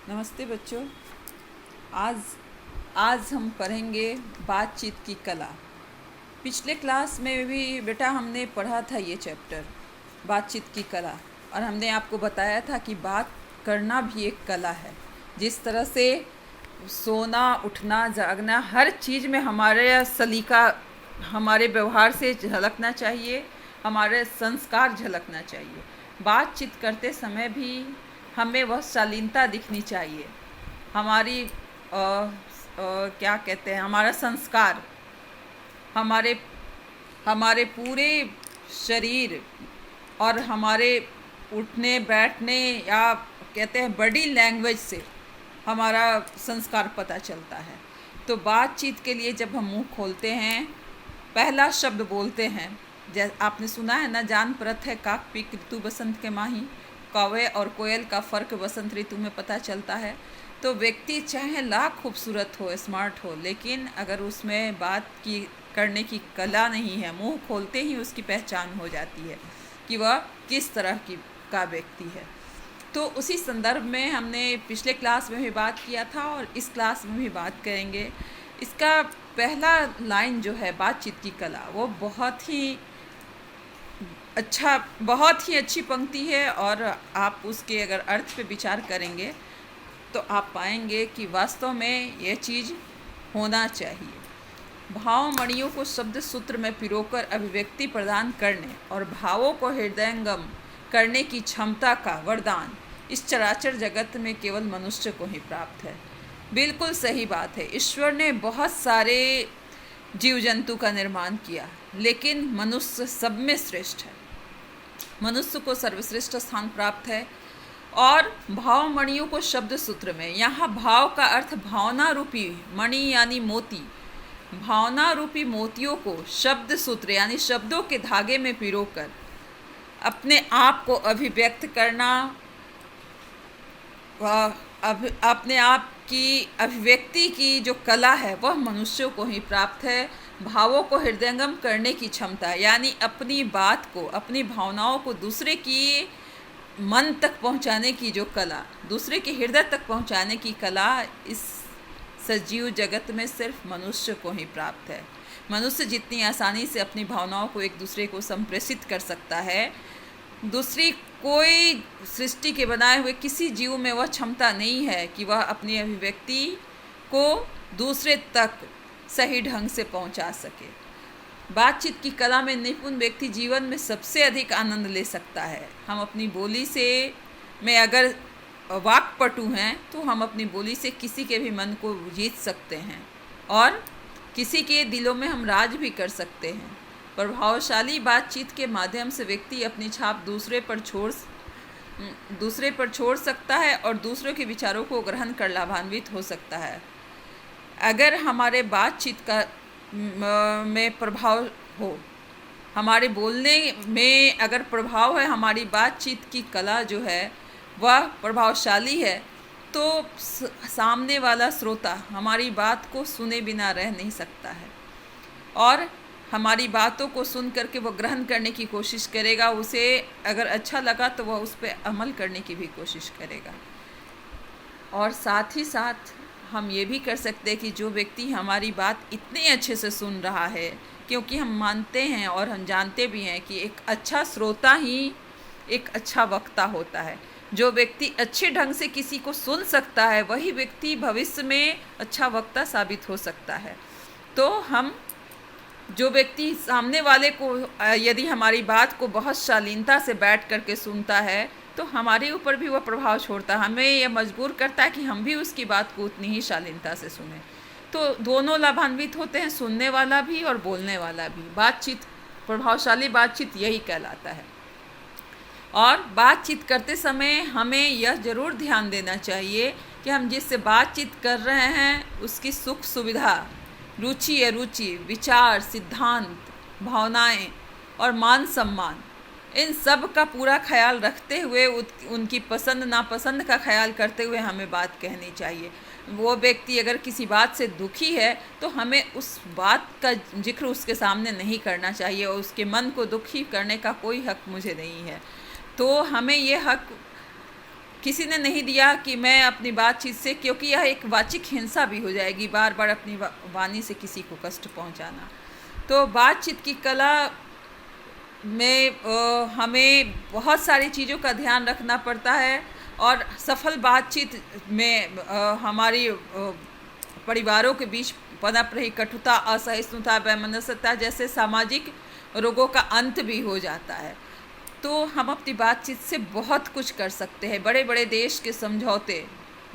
नमस्ते बच्चों। आज आज हम पढ़ेंगे बातचीत की कला। पिछले क्लास में भी बेटा हमने पढ़ा था ये चैप्टर, बातचीत की कला, और हमने आपको बताया था कि बात करना भी एक कला है। जिस तरह से सोना, उठना, जागना, हर चीज़ में हमारे सलीका, हमारे व्यवहार से झलकना चाहिए, हमारे संस्कार झलकना चाहिए। बातचीत करते समय भी हमें वह शालीनता दिखनी चाहिए। हमारी क्या कहते हैं, हमारा संस्कार, हमारे हमारे पूरे शरीर और हमारे उठने बैठने या कहते हैं बॉडी लैंग्वेज से हमारा संस्कार पता चलता है। तो बातचीत के लिए जब हम मुंह खोलते हैं, पहला शब्द बोलते हैं, जैसे आपने सुना है ना, जान परत है काक पीक ऋतु बसंत के माही, कौवे और कोयल का फ़र्क बसंत ऋतु में पता चलता है। तो व्यक्ति चाहे लाख खूबसूरत हो, स्मार्ट हो, लेकिन अगर उसमें बात की करने की कला नहीं है, मुंह खोलते ही उसकी पहचान हो जाती है कि वह किस तरह का व्यक्ति है। तो उसी संदर्भ में हमने पिछले क्लास में भी बात किया था और इस क्लास में भी बात करेंगे। इसका पहला लाइन जो है बातचीत की कला, वो बहुत ही अच्छी पंक्ति है, और आप उसके अगर अर्थ पे विचार करेंगे तो आप पाएंगे कि वास्तव में यह चीज़ होना चाहिए। भावमणियों को शब्द सूत्र में पिरोकर अभिव्यक्ति प्रदान करने और भावों को हृदयंगम करने की क्षमता का वरदान इस चराचर जगत में केवल मनुष्य को ही प्राप्त है। बिल्कुल सही बात है। ईश्वर ने बहुत सारे जीव जंतु का निर्माण किया, लेकिन मनुष्य सब में श्रेष्ठ है। मनुष्य को सर्वश्रेष्ठ स्थान प्राप्त है। और भावमणियों को शब्द सूत्र में, यहाँ भाव का अर्थ भावना रूपी मणि यानी मोती, भावना रूपी मोतियों को शब्द सूत्र यानी शब्दों के धागे में पिरोकर अपने आप को अभिव्यक्त करना, अपने आप की अभिव्यक्ति की जो कला है वह मनुष्यों को ही प्राप्त है। भावों को हृदयंगम करने की क्षमता यानी अपनी बात को, अपनी भावनाओं को दूसरे की मन तक पहुंचाने की जो कला, दूसरे के हृदय तक पहुंचाने की कला, इस सजीव जगत में सिर्फ मनुष्य को ही प्राप्त है। मनुष्य जितनी आसानी से अपनी भावनाओं को एक दूसरे को संप्रेषित कर सकता है, दूसरी कोई सृष्टि के बनाए हुए किसी जीव में वह क्षमता नहीं है कि वह अपनी अभिव्यक्ति को दूसरे तक सही ढंग से पहुंचा सके। बातचीत की कला में निपुण व्यक्ति जीवन में सबसे अधिक आनंद ले सकता है। हम अपनी बोली से में अगर वाक्पटु हैं तो हम अपनी बोली से किसी के भी मन को जीत सकते हैं और किसी के दिलों में हम राज भी कर सकते हैं। प्रभावशाली बातचीत के माध्यम से व्यक्ति अपनी छाप दूसरे पर छोड़ सकता है और दूसरों के विचारों को ग्रहण कर लाभान्वित हो सकता है। अगर हमारे बातचीत का में प्रभाव हो, हमारे बोलने में अगर प्रभाव है, हमारी बातचीत की कला जो है वह प्रभावशाली है, तो सामने वाला श्रोता हमारी बात को सुने बिना रह नहीं सकता है और हमारी बातों को सुन करके वह ग्रहण करने की कोशिश करेगा। उसे अगर अच्छा लगा तो वह उस पर अमल करने की भी कोशिश करेगा। और साथ ही साथ हम ये भी कर सकते हैं कि जो व्यक्ति हमारी बात इतने अच्छे से सुन रहा है, क्योंकि हम मानते हैं और हम जानते भी हैं कि एक अच्छा श्रोता ही एक अच्छा वक्ता होता है। जो व्यक्ति अच्छे ढंग से किसी को सुन सकता है, वही व्यक्ति भविष्य में अच्छा वक्ता साबित हो सकता है। तो हम जो व्यक्ति सामने वाले को यदि हमारी बात को बहुत शालीनता से बैठ करके सुनता है तो हमारे ऊपर भी वह प्रभाव छोड़ता है, हमें यह मजबूर करता है कि हम भी उसकी बात को उतनी ही शालीनता से सुनें। तो दोनों लाभान्वित होते हैं, सुनने वाला भी और बोलने वाला भी। बातचीत, प्रभावशाली बातचीत यही कहलाता है। और बातचीत करते समय हमें यह ज़रूर ध्यान देना चाहिए कि हम जिससे बातचीत कर रहे हैं उसकी सुख सुविधा, रुचि अरुचि, विचार, सिद्धांत, भावनाएं और मान सम्मान, इन सब का पूरा ख्याल रखते हुए, उनकी पसंद नापसंद का ख्याल करते हुए हमें बात कहनी चाहिए। वो व्यक्ति अगर किसी बात से दुखी है तो हमें उस बात का जिक्र उसके सामने नहीं करना चाहिए और उसके मन को दुखी करने का कोई हक मुझे नहीं है। तो हमें ये हक किसी ने नहीं दिया कि मैं अपनी बातचीत से, क्योंकि यह एक वाचिक हिंसा भी हो जाएगी, बार बार अपनी वाणी से किसी को कष्ट पहुंचाना। तो बातचीत की कला में हमें बहुत सारी चीज़ों का ध्यान रखना पड़ता है, और सफल बातचीत में हमारी परिवारों के बीच पनप रही कटुता, असहिष्णुता, वैमनस्यता जैसे सामाजिक रोगों का अंत भी हो जाता है। तो हम अपनी बातचीत से बहुत कुछ कर सकते हैं। बड़े बड़े देश के समझौते,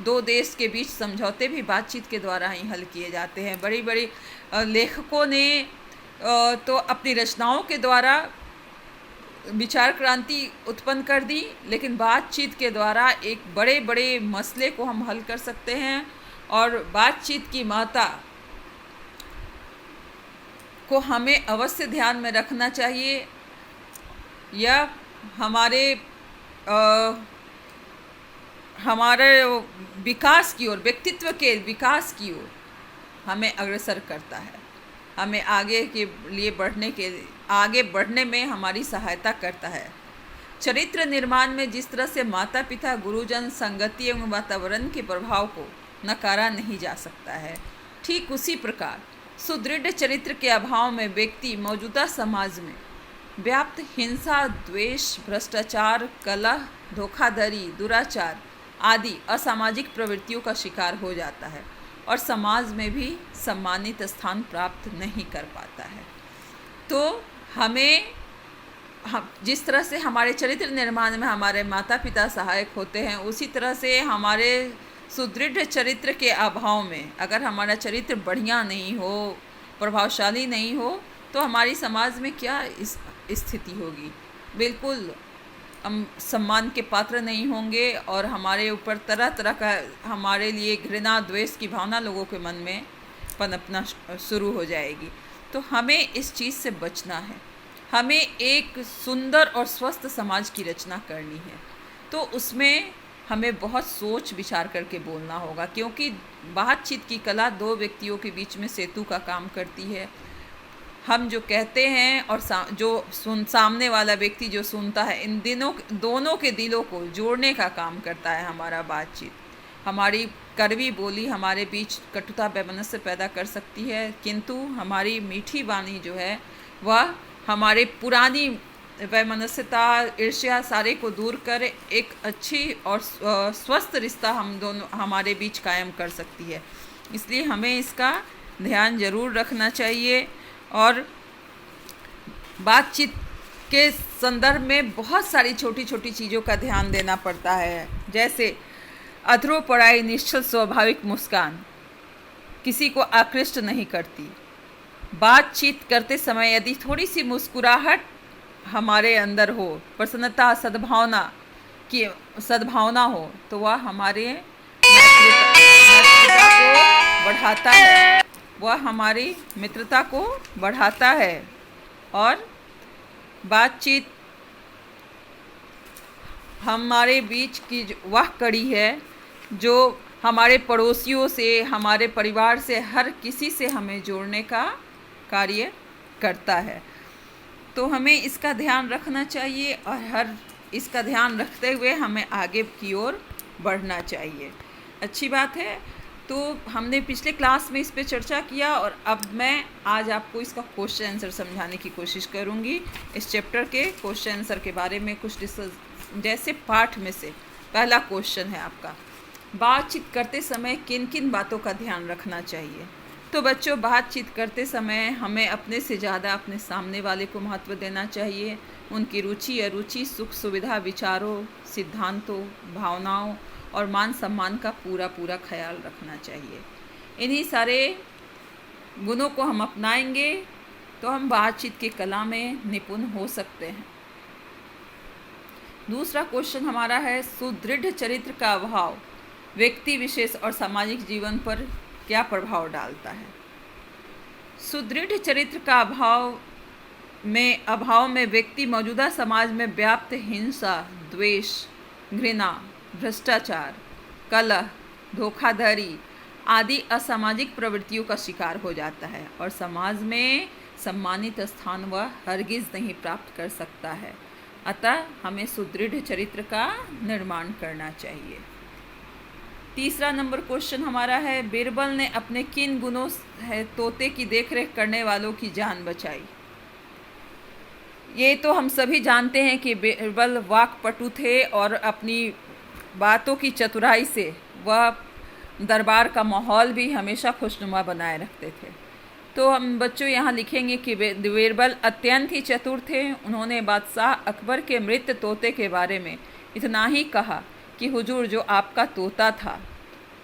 दो देश के बीच समझौते भी बातचीत के द्वारा ही हल किए जाते हैं। बड़ी बड़ी लेखकों ने तो अपनी रचनाओं के द्वारा विचार क्रांति उत्पन्न कर दी, लेकिन बातचीत के द्वारा एक बड़े बड़े मसले को हम हल कर सकते हैं। और बातचीत की माता को हमें अवश्य ध्यान में रखना चाहिए। यह हमारे विकास की ओर, व्यक्तित्व के विकास की ओर हमें अग्रसर करता है, हमें आगे बढ़ने में हमारी सहायता करता है। चरित्र निर्माण में जिस तरह से माता पिता, गुरुजन, संगति एवं वातावरण के प्रभाव को नकारा नहीं जा सकता है, ठीक उसी प्रकार सुदृढ़ चरित्र के अभाव में व्यक्ति मौजूदा समाज में व्याप्त हिंसा, द्वेष, भ्रष्टाचार, कलह, धोखाधड़ी, दुराचार आदि असामाजिक प्रवृत्तियों का शिकार हो जाता है और समाज में भी सम्मानित स्थान प्राप्त नहीं कर पाता है। तो जिस तरह से हमारे चरित्र निर्माण में हमारे माता पिता सहायक होते हैं, उसी तरह से हमारे सुदृढ़ चरित्र के अभाव में अगर हमारा चरित्र बढ़िया नहीं हो, प्रभावशाली नहीं हो, तो हमारी समाज में क्या स्थिति होगी। बिल्कुल हम सम्मान के पात्र नहीं होंगे और हमारे ऊपर तरह तरह का, हमारे लिए घृणा, द्वेष की भावना लोगों के मन में पनपना शुरू हो जाएगी। तो हमें इस चीज़ से बचना है। हमें एक सुंदर और स्वस्थ समाज की रचना करनी है। तो उसमें हमें बहुत सोच विचार करके बोलना होगा, क्योंकि बातचीत की कला दो व्यक्तियों के बीच में सेतु का काम करती है। हम जो कहते हैं और सामने वाला व्यक्ति जो सुनता है, इन दोनों के दिलों को जोड़ने का काम करता है हमारा बातचीत। हमारी कड़वी बोली हमारे बीच कटुता, वैमनस्य पैदा कर सकती है, किंतु हमारी मीठी वाणी जो है वह हमारे पुरानी वैमनस्यता, ईर्ष्या सारे को दूर कर एक अच्छी और स्वस्थ रिश्ता हमारे बीच कायम कर सकती है। इसलिए हमें इसका ध्यान जरूर रखना चाहिए। और बातचीत के संदर्भ में बहुत सारी छोटी छोटी चीज़ों का ध्यान देना पड़ता है, जैसे अधरोपड़ाई निश्चल स्वाभाविक मुस्कान किसी को आकृष्ट नहीं करती। बातचीत करते समय यदि थोड़ी सी मुस्कुराहट हमारे अंदर हो, प्रसन्नता, सद्भावना हो, तो वह हमारे मित्रता को बढ़ाता है, वह हमारी मित्रता को बढ़ाता है। और बातचीत हमारे बीच की वह कड़ी है जो हमारे पड़ोसियों से, हमारे परिवार से, हर किसी से हमें जोड़ने का कार्य करता है। तो हमें इसका ध्यान रखना चाहिए और इसका ध्यान रखते हुए हमें आगे की ओर बढ़ना चाहिए। अच्छी बात है। तो हमने पिछले क्लास में इस पे चर्चा किया और अब मैं आज आपको इसका क्वेश्चन आंसर समझाने की कोशिश करूँगी। इस चैप्टर के क्वेश्चन आंसर के बारे में कुछ जैसे पाठ में से पहला क्वेश्चन है आपका, बातचीत करते समय किन किन बातों का ध्यान रखना चाहिए। तो बच्चों, बातचीत करते समय हमें अपने से ज़्यादा अपने सामने वाले को महत्व देना चाहिए। उनकी रुचि, अरुचि, सुख सुविधा, विचारों, सिद्धांतों, भावनाओं और मान सम्मान का पूरा ख्याल रखना चाहिए। इन्हीं सारे गुणों को हम अपनाएंगे तो हम बातचीत की कला में निपुण हो सकते हैं। दूसरा क्वेश्चन हमारा है, सुदृढ़ चरित्र का अभाव व्यक्ति विशेष और सामाजिक जीवन पर क्या प्रभाव डालता है। सुदृढ़ चरित्र का अभाव में व्यक्ति मौजूदा समाज में व्याप्त हिंसा, द्वेष, घृणा, भ्रष्टाचार, कलह, धोखाधड़ी आदि असामाजिक प्रवृत्तियों का शिकार हो जाता है और समाज में सम्मानित स्थान वह हरगिज नहीं प्राप्त कर सकता है। अतः हमें सुदृढ़ चरित्र का निर्माण करना चाहिए। तीसरा नंबर क्वेश्चन हमारा है, बीरबल ने अपने किन गुणों से तोते की देखरेख करने वालों की जान बचाई? ये तो हम सभी जानते हैं कि बीरबल वाक्पटु थे और अपनी बातों की चतुराई से वह दरबार का माहौल भी हमेशा खुशनुमा बनाए रखते थे। तो हम बच्चों यहाँ लिखेंगे कि बीरबल अत्यंत ही चतुर थे। उन्होंने बादशाह अकबर के मृत तोते के बारे में इतना ही कहा कि हुजूर, जो आपका तोता था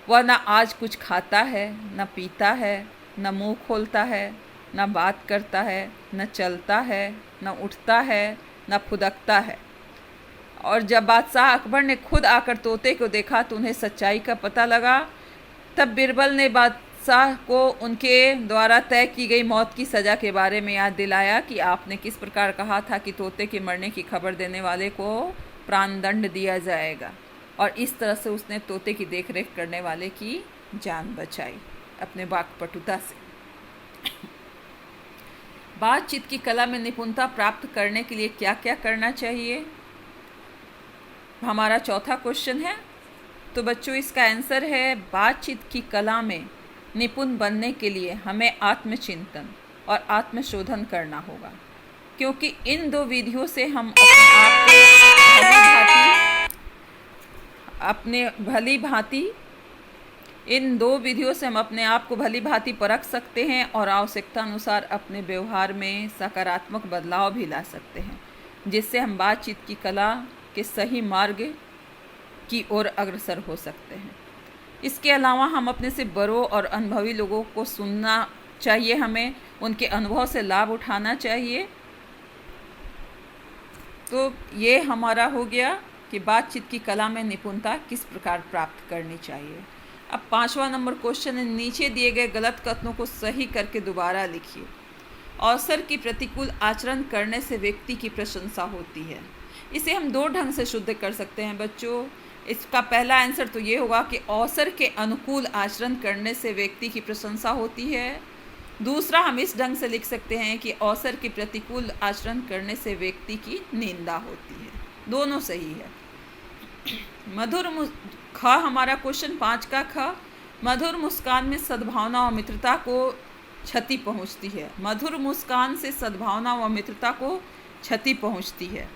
वह न आज कुछ खाता है, न पीता है, न मुंह खोलता है, न बात करता है, न चलता है, न उठता है, न फुदकता है। और जब बादशाह अकबर ने खुद आकर तोते को देखा तो उन्हें सच्चाई का पता लगा। तब बीरबल ने बादशाह को उनके द्वारा तय की गई मौत की सज़ा के बारे में याद दिलाया कि आपने किस प्रकार कहा था कि तोते के मरने की खबर देने वाले को प्राणदंड दिया जाएगा, और इस तरह से उसने तोते की देखरेख करने वाले की जान बचाई अपने वाक्पटुता से। बातचीत की कला में निपुणता प्राप्त करने के लिए क्या क्या करना चाहिए, हमारा चौथा क्वेश्चन है। तो बच्चों इसका आंसर है, बातचीत की कला में निपुण बनने के लिए हमें आत्मचिंतन और आत्मशोधन करना होगा, क्योंकि इन दो विधियों से हम अपने आप को भली भांति परख सकते हैं और आवश्यकता अनुसार अपने व्यवहार में सकारात्मक बदलाव भी ला सकते हैं, जिससे हम बातचीत की कला के सही मार्ग की ओर अग्रसर हो सकते हैं। इसके अलावा हम अपने से बड़ों और अनुभवी लोगों को सुनना चाहिए, हमें उनके अनुभव से लाभ उठाना चाहिए। तो ये हमारा हो गया कि बातचीत की कला में निपुणता किस प्रकार प्राप्त करनी चाहिए। अब पांचवा नंबर क्वेश्चन है, नीचे दिए गए गलत कथनों को सही करके दोबारा लिखिए। अवसर की प्रतिकूल आचरण करने से व्यक्ति की प्रशंसा होती है। इसे हम दो ढंग से शुद्ध कर सकते हैं बच्चों। इसका पहला आंसर तो ये होगा कि अवसर के अनुकूल आचरण करने से व्यक्ति की प्रशंसा होती है। दूसरा हम इस ढंग से लिख सकते हैं कि अवसर के प्रतिकूल आचरण करने से व्यक्ति की निंदा होती है। दोनों सही है। ख हमारा क्वेश्चन 5 का ख, मधुर मुस्कान में सद्भावना और मित्रता को क्षति पहुंचती है। मधुर मुस्कान से सद्भावना व मित्रता को क्षति पहुंचती है।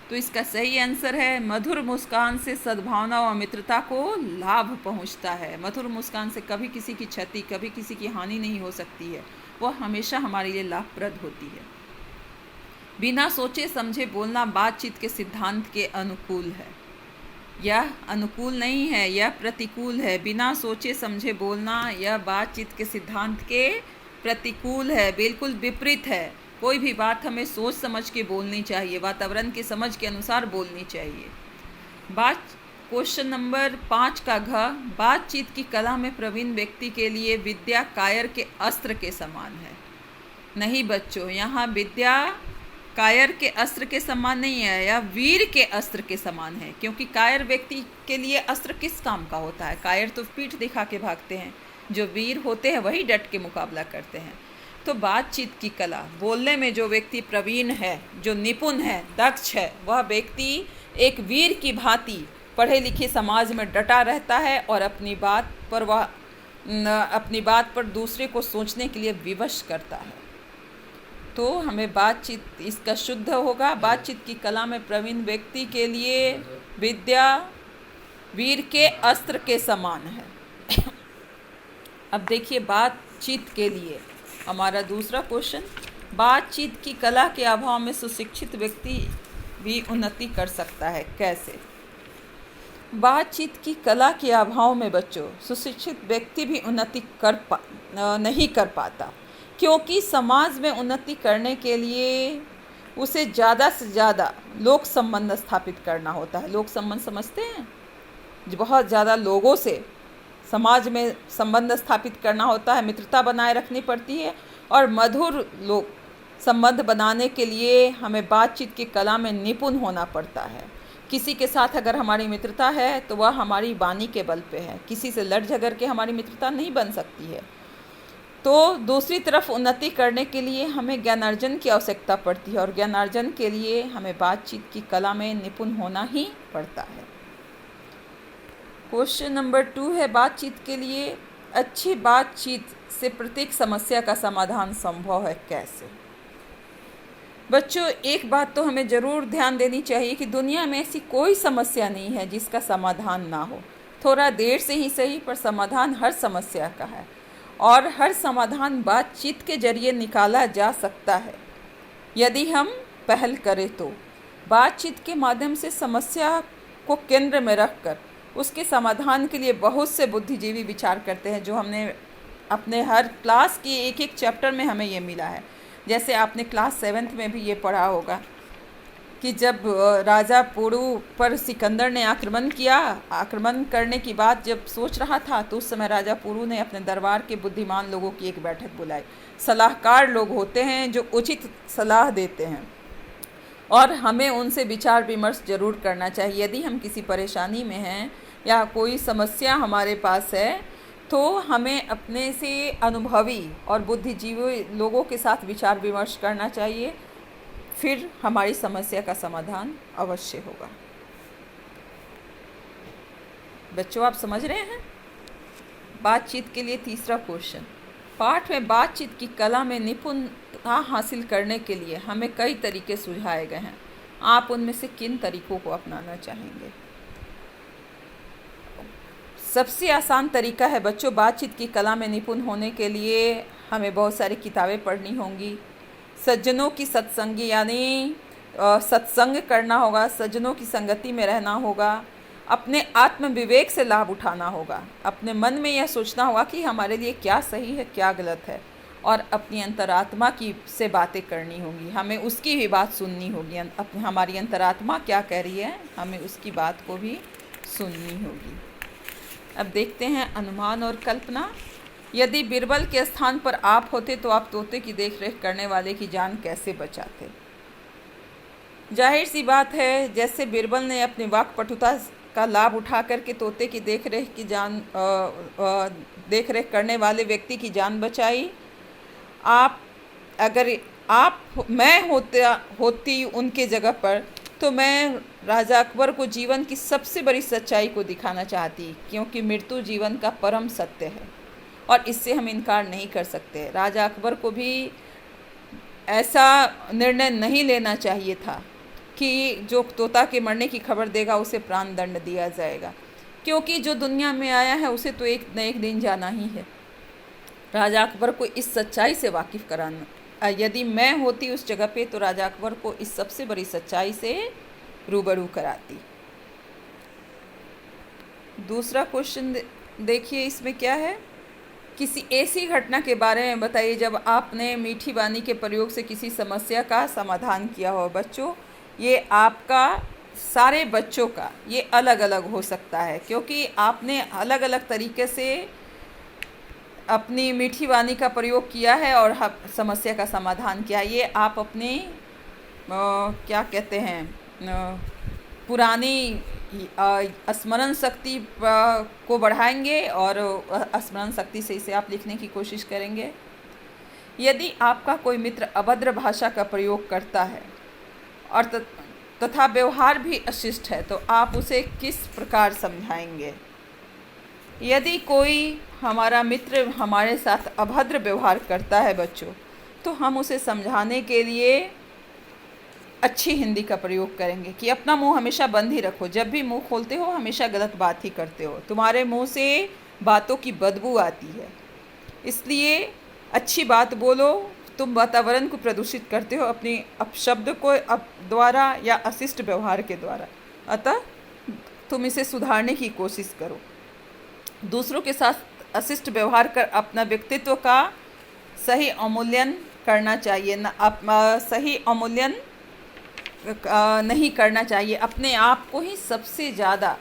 तो इसका सही आंसर है, मधुर मुस्कान से सद्भावना व मित्रता को लाभ पहुंचता है। मधुर मुस्कान से कभी किसी की क्षति, कभी किसी की हानि नहीं हो सकती है, वह हमेशा हमारे लिए लाभप्रद होती है। बिना सोचे समझे बोलना बातचीत के सिद्धांत के अनुकूल है। यह अनुकूल नहीं है, यह प्रतिकूल है। बिना सोचे समझे बोलना यह बातचीत के सिद्धांत के प्रतिकूल है, बिल्कुल विपरीत है। कोई भी बात हमें सोच समझ के बोलनी चाहिए, वातावरण की समझ के अनुसार बोलनी चाहिए। क्वेश्चन नंबर 5 का घ, बातचीत की कला में प्रवीण व्यक्ति के लिए विद्या कायर के अस्त्र के समान है। नहीं बच्चों, यहाँ विद्या कायर के अस्त्र के समान नहीं है, यह वीर के अस्त्र के समान है। क्योंकि कायर व्यक्ति के लिए अस्त्र किस काम का होता है? कायर तो पीठ दिखा के भागते हैं, जो वीर होते हैं वही डट के मुकाबला करते हैं। तो बातचीत की कला, बोलने में जो व्यक्ति प्रवीण है, जो निपुण है, दक्ष है, वह व्यक्ति एक वीर की भांति पढ़े लिखे समाज में डटा रहता है और अपनी बात पर दूसरे को सोचने के लिए विवश करता है। तो हमें बातचीत इसका शुद्ध होगा, बातचीत की कला में प्रवीण व्यक्ति के लिए विद्या वीर के अस्त्र के समान है। अब देखिए बातचीत के लिए हमारा दूसरा क्वेश्चन, बातचीत की कला के अभाव में सुशिक्षित व्यक्ति भी उन्नति कर सकता है, कैसे? बातचीत की कला के अभाव में बच्चों सुशिक्षित व्यक्ति भी उन्नति नहीं कर पाता, क्योंकि समाज में उन्नति करने के लिए उसे ज़्यादा से ज़्यादा लोक संबंध स्थापित करना होता है। लोक संबंध समझते हैं? बहुत ज़्यादा लोगों से समाज में संबंध स्थापित करना होता है, मित्रता बनाए रखनी पड़ती है। और मधुर लोक संबंध बनाने के लिए हमें बातचीत की कला में निपुण होना पड़ता है। किसी के साथ अगर हमारी मित्रता है तो वह हमारी वाणी के बल पे है, किसी से लड़ झगड़ के हमारी मित्रता नहीं बन सकती है। तो दूसरी तरफ उन्नति करने के लिए हमें ज्ञानार्जन की आवश्यकता पड़ती है, और ज्ञानार्जन के लिए हमें बातचीत की कला में निपुण होना ही पड़ता है। क्वेश्चन नंबर 2 है, बातचीत के लिए अच्छी बातचीत से प्रत्येक समस्या का समाधान संभव है, कैसे? बच्चों, एक बात तो हमें ज़रूर ध्यान देनी चाहिए कि दुनिया में ऐसी कोई समस्या नहीं है जिसका समाधान ना हो। थोड़ा देर से ही सही, पर समाधान हर समस्या का है, और हर समाधान बातचीत के जरिए निकाला जा सकता है यदि हम पहल करें तो। बातचीत के माध्यम से समस्या को केंद्र में रखकर उसके समाधान के लिए बहुत से बुद्धिजीवी विचार करते हैं, जो हमने अपने हर क्लास की एक एक चैप्टर में हमें ये मिला है। जैसे आपने क्लास 7th में भी ये पढ़ा होगा कि जब राजा पुरु पर सिकंदर ने आक्रमण किया, आक्रमण करने की बात जब सोच रहा था, तो उस समय राजा पुरु ने अपने दरबार के बुद्धिमान लोगों की एक बैठक बुलाई। सलाहकार लोग होते हैं जो उचित सलाह देते हैं, और हमें उनसे विचार विमर्श जरूर करना चाहिए। यदि हम किसी परेशानी में हैं या कोई समस्या हमारे पास है, तो हमें अपने से अनुभवी और बुद्धिजीवी लोगों के साथ विचार विमर्श करना चाहिए, फिर हमारी समस्या का समाधान अवश्य होगा। बच्चों, आप समझ रहे हैं? बातचीत के लिए तीसरा क्वेश्चन, पाठ में बातचीत की कला में निपुणता हासिल करने के लिए हमें कई तरीके सुझाए गए हैं। आप उनमें से किन तरीकों को अपनाना चाहेंगे? सबसे आसान तरीका है बच्चों, बातचीत की कला में निपुण होने के लिए हमें बहुत सारी किताबें पढ़नी होंगी, सज्जनों की सत्संगी यानी सत्संग करना होगा, सज्जनों की संगति में रहना होगा, अपने आत्म विवेक से लाभ उठाना होगा, अपने मन में यह सोचना होगा कि हमारे लिए क्या सही है क्या गलत है, और अपनी अंतरात्मा की से बातें करनी होंगी। हमें उसकी भी बात सुननी होगी, हमारी अंतरात्मा क्या कह रही है, हमें उसकी बात को भी सुननी होगी। अब देखते हैं अनुमान और कल्पना। यदि बीरबल के स्थान पर आप होते तो आप तोते की देखरेख करने वाले की जान कैसे बचाते? जाहिर सी बात है, जैसे बीरबल ने अपनी वाक्पटुता का लाभ उठा करके तोते की देखरेख करने वाले व्यक्ति की जान बचाई, मैं होती उनके जगह पर, तो मैं राजा अकबर को जीवन की सबसे बड़ी सच्चाई को दिखाना चाहती, क्योंकि मृत्यु जीवन का परम सत्य है और इससे हम इनकार नहीं कर सकते। राजा अकबर को भी ऐसा निर्णय नहीं लेना चाहिए था कि जो तोता के मरने की खबर देगा उसे प्राण दंड दिया जाएगा, क्योंकि जो दुनिया में आया है उसे तो एक न एक दिन जाना ही है। राजा अकबर को इस सच्चाई से वाकिफ़ कराना, यदि मैं होती उस जगह पे तो राजा अकबर को इस सबसे बड़ी सच्चाई से रूबरू कराती। दूसरा क्वेश्चन देखिए, इसमें क्या है, किसी ऐसी घटना के बारे में बताइए जब आपने मीठी वाणी के प्रयोग से किसी समस्या का समाधान किया हो। बच्चों, ये आपका सारे बच्चों का ये अलग अलग हो सकता है, क्योंकि आपने अलग अलग तरीके से अपनी मीठी वाणी का प्रयोग किया है और समस्या का समाधान किया। ये आप अपने क्या कहते हैं, पुरानी स्मरण शक्ति को बढ़ाएंगे और स्मरण शक्ति से इसे आप लिखने की कोशिश करेंगे। यदि आपका कोई मित्र अभद्र भाषा का प्रयोग करता है और तथा व्यवहार भी अशिष्ट है, तो आप उसे किस प्रकार समझाएंगे? यदि कोई हमारा मित्र हमारे साथ अभद्र व्यवहार करता है बच्चों, तो हम उसे समझाने के लिए अच्छी हिंदी का प्रयोग करेंगे कि अपना मुंह हमेशा बंद ही रखो, जब भी मुंह खोलते हो हमेशा गलत बात ही करते हो, तुम्हारे मुंह से बातों की बदबू आती है, इसलिए अच्छी बात बोलो। तुम वातावरण को प्रदूषित करते हो अपनी अपशब्द को द्वारा या अशिष्ट व्यवहार के द्वारा, अतः तुम इसे सुधारने की कोशिश करो। दूसरों के साथ अशिष्ट व्यवहार कर अपना व्यक्तित्व का सही अवमूल्यन करना चाहिए, सही अवमूल्यन नहीं करना चाहिए। अपने आप को ही सबसे ज़्यादा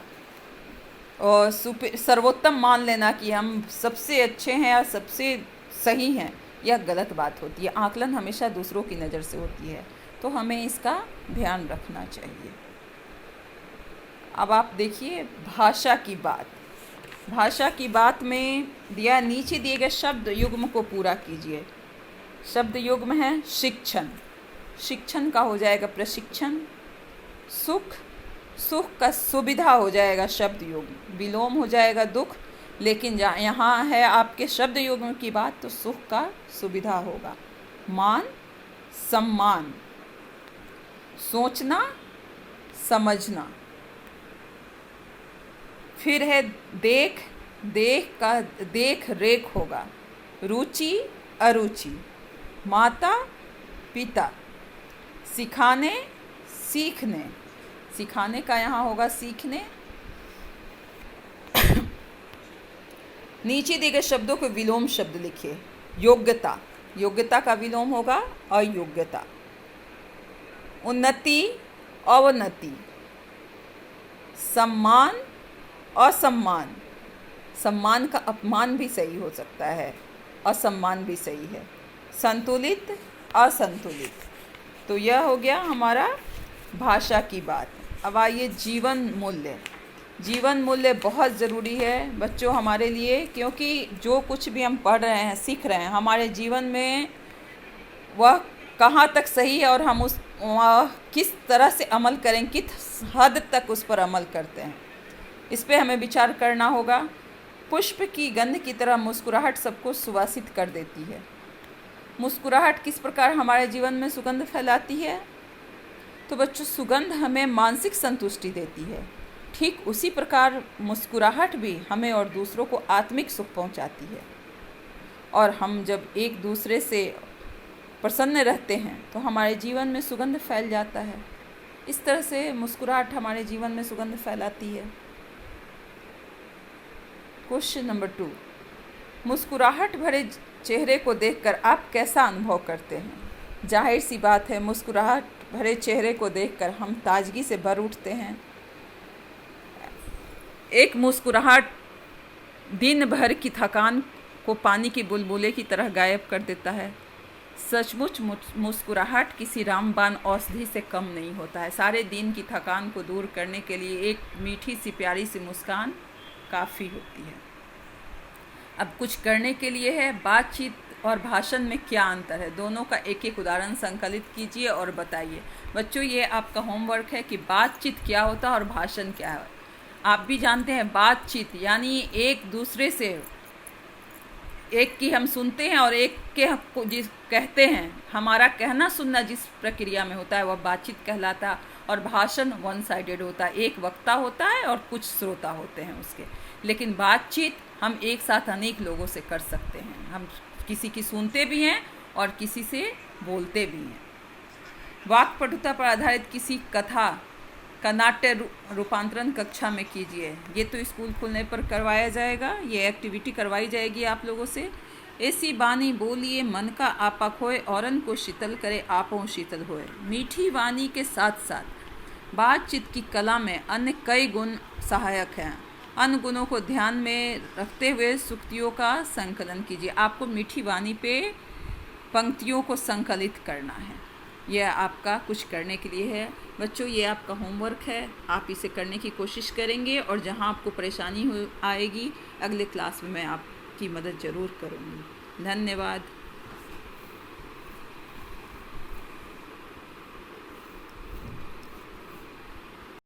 सर्वोत्तम मान लेना कि हम सबसे अच्छे हैं या सबसे सही हैं, यह गलत बात होती है। आकलन हमेशा दूसरों की नज़र से होती है, तो हमें इसका ध्यान रखना चाहिए। अब आप देखिए भाषा की बात। भाषा की बात में दिया नीचे दिए गए शब्द युग्म को पूरा कीजिए। शब्द युग्म है शिक्षण, शिक्षण का हो जाएगा प्रशिक्षण। सुख, सुख का सुविधा हो जाएगा शब्द युग्म। विलोम हो जाएगा दुख, लेकिन यहाँ है आपके शब्द युग्म की बात तो सुख का सुविधा होगा। मान, सम्मान। सोचना, समझना। फिर है देख, देख का देख रेख होगा। रुचि, अरुचि। माता, पिता। सिखाने, सीखने। सिखाने का यहाँ होगा सीखने। नीचे दिए गए शब्दों को विलोम शब्द लिखिए। योग्यता, योग्यता का विलोम होगा अयोग्यता। उन्नति, अवनति। सम्मान, असम्मान। सम्मान का अपमान भी सही हो सकता है, असम्मान भी सही है। संतुलित, असंतुलित। तो यह हो गया हमारा भाषा की बात। अब आइए जीवन मूल्य। जीवन मूल्य बहुत ज़रूरी है बच्चों हमारे लिए, क्योंकि जो कुछ भी हम पढ़ रहे हैं, सीख रहे हैं, हमारे जीवन में वह कहाँ तक सही है और हम किस तरह से अमल करें, किस हद तक उस पर अमल करते हैं, इस पे हमें विचार करना होगा। पुष्प की गंध की तरह मुस्कुराहट सबको सुवासित कर देती है। मुस्कुराहट किस प्रकार हमारे जीवन में सुगंध फैलाती है? तो बच्चों, सुगंध हमें मानसिक संतुष्टि देती है। ठीक उसी प्रकार मुस्कुराहट भी हमें और दूसरों को आत्मिक सुख पहुंचाती है। और हम जब एक दूसरे से प्रसन्न रहते हैं तो हमारे जीवन में सुगंध फैल जाता है। इस तरह से मुस्कुराहट हमारे जीवन में सुगंध फैलाती है। क्वेश्चन नंबर 2, मुस्कुराहट भरे चेहरे को देखकर आप कैसा अनुभव करते हैं? जाहिर सी बात है, मुस्कुराहट भरे चेहरे को देखकर हम ताजगी से भर उठते हैं। एक मुस्कुराहट दिन भर की थकान को पानी की बुलबुले की तरह गायब कर देता है। सचमुच मुस्कुराहट किसी रामबाण औषधि से कम नहीं होता है। सारे दिन की थकान को दूर करने के लिए एक मीठी सी प्यारी सी मुस्कान काफ़ी होती है। अब कुछ करने के लिए है, बातचीत और भाषण में क्या अंतर है? दोनों का एक एक उदाहरण संकलित कीजिए और बताइए। बच्चों, ये आपका होमवर्क है कि बातचीत क्या होता है और भाषण क्या है। आप भी जानते हैं बातचीत यानी एक दूसरे से, एक की हम सुनते हैं और एक के जिस कहते हैं, हमारा कहना सुनना जिस प्रक्रिया में होता है वह बातचीत कहलाता है। और भाषण वन साइडेड होता है, एक वक्ता होता है और कुछ श्रोता होते हैं उसके। लेकिन बातचीत हम एक साथ अनेक लोगों से कर सकते हैं। हम किसी की सुनते भी हैं और किसी से बोलते भी हैं। वाक्पटुता पर आधारित किसी कथा का नाट्य रूपांतरण कक्षा में कीजिए। ये तो स्कूल खुलने पर करवाया जाएगा, ये एक्टिविटी करवाई जाएगी आप लोगों से। ऐसी बानी बोलिए मन का आपा खोए, औरन को शीतल करे आपों शीतल होए। मीठी वाणी के साथ साथ बातचीत की कला में अन्य कई गुण सहायक हैं। अन्य गुणों को ध्यान में रखते हुए सूक्तियों का संकलन कीजिए। आपको मीठी वाणी पे पंक्तियों को संकलित करना है। यह आपका कुछ करने के लिए है। बच्चों, ये आपका होमवर्क है, आप इसे करने की कोशिश करेंगे और जहां आपको परेशानी आएगी अगले क्लास में मैं आपकी मदद ज़रूर करूँगी। धन्यवाद।